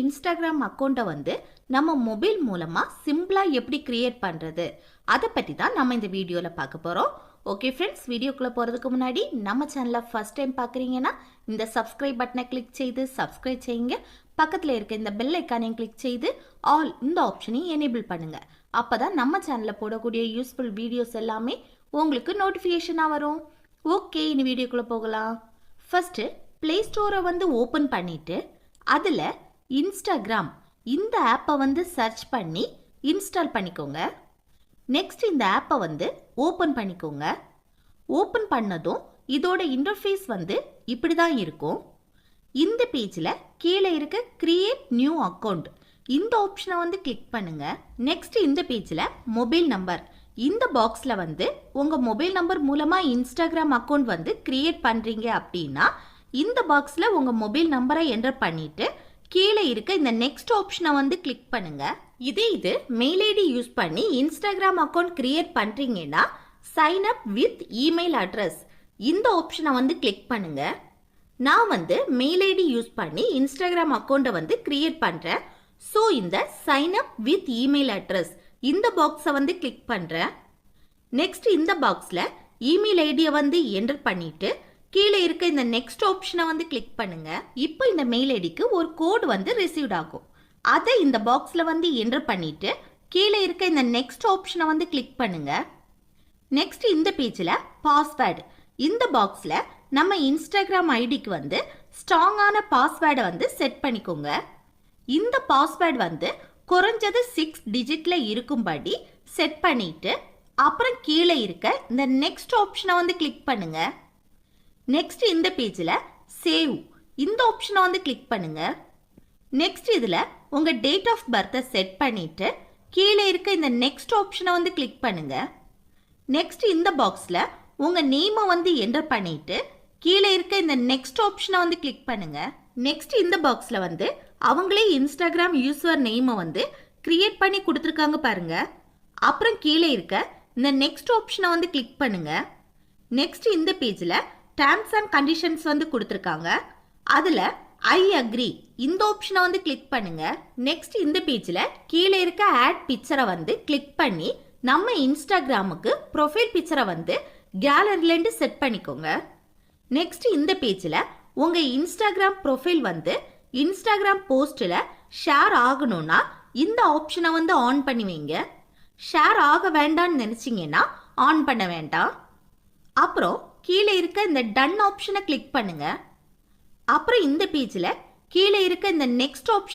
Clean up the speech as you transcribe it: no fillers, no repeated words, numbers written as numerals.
Instagram அக்கௌண்ட்டை வந்து நம்ம மொபைல் மூலமாக சிம்பிளாக எப்படி கிரியேட் பண்ணுறது அதை பற்றி தான் நம்ம இந்த வீடியோவில் பார்க்க போகிறோம். ஓகே ஃப்ரெண்ட்ஸ், வீடியோக்குள்ளே போகிறதுக்கு முன்னாடி நம்ம சேனலை ஃபஸ்ட் டைம் பார்க்குறீங்கன்னா இந்த சப்ஸ்கிரைப் பட்டனை கிளிக் செய்து சப்ஸ்கிரைப் செய்யுங்க. பக்கத்தில் இருக்க இந்த பெல் ஐக்கானையும் கிளிக் செய்து ஆல் இந்த ஆப்ஷனையும் எனேபிள் பண்ணுங்கள். அப்போ தான் நம்ம சேனலில் போடக்கூடிய யூஸ்ஃபுல் வீடியோஸ் எல்லாமே உங்களுக்கு நோட்டிஃபிகேஷனாக வரும். ஓகே, இந்த வீடியோக்குள்ளே போகலாம். ஃபஸ்ட்டு ப்ளே ஸ்டோரை வந்து ஓப்பன் பண்ணிவிட்டு அதில் இன்ஸ்டாகிராம் இந்த ஆப்பை வந்து சர்ச் பண்ணி இன்ஸ்டால் பண்ணிக்கோங்க. நெக்ஸ்ட் இந்த ஆப்பை வந்து ஓப்பன் பண்ணிக்கோங்க. ஓப்பன் பண்ணதும் இதோட இன்டர்ஃபேஸ் வந்து இப்படி தான் இருக்கும். இந்த பேஜில் கீழே இருக்க கிரியேட் நியூ அக்கௌண்ட் இந்த ஆப்ஷனை வந்து கிளிக் பண்ணுங்க. நெக்ஸ்ட் இந்த பேஜில் மொபைல் நம்பர் இந்த பாக்ஸில் வந்து உங்கள் மொபைல் நம்பர் மூலமாக இன்ஸ்டாகிராம் அக்கௌண்ட் வந்து கிரியேட் பண்ணுறீங்க அப்படின்னா இந்த பாக்ஸில் உங்கள் மொபைல் நம்பரை என்டர் பண்ணிவிட்டு கீழே இருக்க இந்த நெக்ஸ்ட் ஆப்ஷனை வந்து கிளிக் பண்ணுங்க. இது மெயில் ஐடி யூஸ் பண்ணி இன்ஸ்டாகிராம் அக்கௌண்ட் கிரியேட் பண்ணுறீங்கன்னா sign up with email address இந்த ஆப்ஷனை வந்து கிளிக் பண்ணுங்க. நான் வந்து மெயில் ஐடி யூஸ் பண்ணி இன்ஸ்டாகிராம் அக்கௌண்ட்டை வந்து கிரியேட் பண்ணுறேன். ஸோ இந்த sign up with email address இந்த பாக்ஸை வந்து கிளிக் பண்ணுறேன். நெக்ஸ்ட் இந்த பாக்ஸில் இமெயில் ஐடியை வந்து என்டர் பண்ணிட்டு கீழே இருக்க இந்த நெக்ஸ்ட் ஆப்ஷனை வந்து கிளிக் பண்ணுங்க. இப்போ இந்த மெயில் ஐடிக்கு ஒரு கோடு வந்து ரிசீவ்ட் ஆகும். அதை இந்த பாக்ஸில் வந்து என்டர் பண்ணிட்டு கீழே இருக்க இந்த நெக்ஸ்ட் ஆப்ஷனை வந்து கிளிக் பண்ணுங்க. நெக்ஸ்ட் இந்த பேஜில் பாஸ்வேர்டு இந்த பாக்ஸில் நம்ம இன்ஸ்டாகிராம் ஐடிக்கு வந்து ஸ்ட்ராங்கான பாஸ்வேர்டை வந்து செட் பண்ணிக்கோங்க. இந்த பாஸ்வேர்டு வந்து குறைஞ்சது 6 டிஜிட்ல இருக்கும்படி செட் பண்ணிட்டு அப்புறம் கீழே இருக்க இந்த நெக்ஸ்ட் ஆப்ஷனை வந்து கிளிக் பண்ணுங்க. நெக்ஸ்ட் இந்த பேஜில் சேவ் இந்த ஆப்ஷனை வந்து கிளிக் பண்ணுங்க. நெக்ஸ்ட் இதில் உங்கள் டேட் ஆஃப் பர்த்தை செட் பண்ணிட்டு கீழே இருக்க இந்த நெக்ஸ்ட் ஆப்ஷனை வந்து கிளிக் பண்ணுங்க. நெக்ஸ்ட் இந்த பாக்ஸில் உங்கள் நேமை வந்து என்டர் பண்ணிட்டு கீழே இருக்க இந்த நெக்ஸ்ட் ஆப்ஷனை வந்து கிளிக் பண்ணுங்க. நெக்ஸ்ட் இந்த பாக்ஸில் வந்து அவங்களே இன்ஸ்டாகிராம் யூசர் நேமை வந்து கிரியேட் பண்ணி கொடுத்துருக்காங்க பாருங்க. அப்புறம் கீழே இருக்க இந்த நெக்ஸ்ட் ஆப்ஷனை வந்து கிளிக் பண்ணுங்க. நெக்ஸ்ட் இந்த பேஜில் டேர்ம்ஸ் அண்ட் கண்டிஷன்ஸ் வந்து கொடுத்துருக்காங்க. அதில் ஐ அக்ரி இந்த ஆப்ஷனை வந்து கிளிக் பண்ணுங்க. நெக்ஸ்ட் இந்த பேஜில் கீழே இருக்க ஆட் பிக்சரை வந்து கிளிக் பண்ணி நம்ம இன்ஸ்டாகிராமுக்கு ப்ரொஃபைல் பிக்சரை வந்து கேலரிலேருந்து செட் பண்ணிக்கோங்க. நெக்ஸ்ட் இந்த பேஜில் உங்கள் இன்ஸ்டாகிராம் ப்ரொஃபைல் வந்து இன்ஸ்டாகிராம் போஸ்ட்டில் ஷேர் ஆகணும்னா இந்த ஆப்ஷனை வந்து ஆன் பண்ணி வைங்க. ஷேர் ஆக வேண்டாம்னு நினச்சிங்கன்னா ஆன் பண்ண வேண்டாம். அப்புறம் கீழே இருக்க இந்த டன் ஆப்ஷனை கிளிக் பண்ணுங்க. அப்புறம் இந்த பேஜில் கீழே இருக்க இந்த நெக்ஸ்ட் ஆப்ஷன்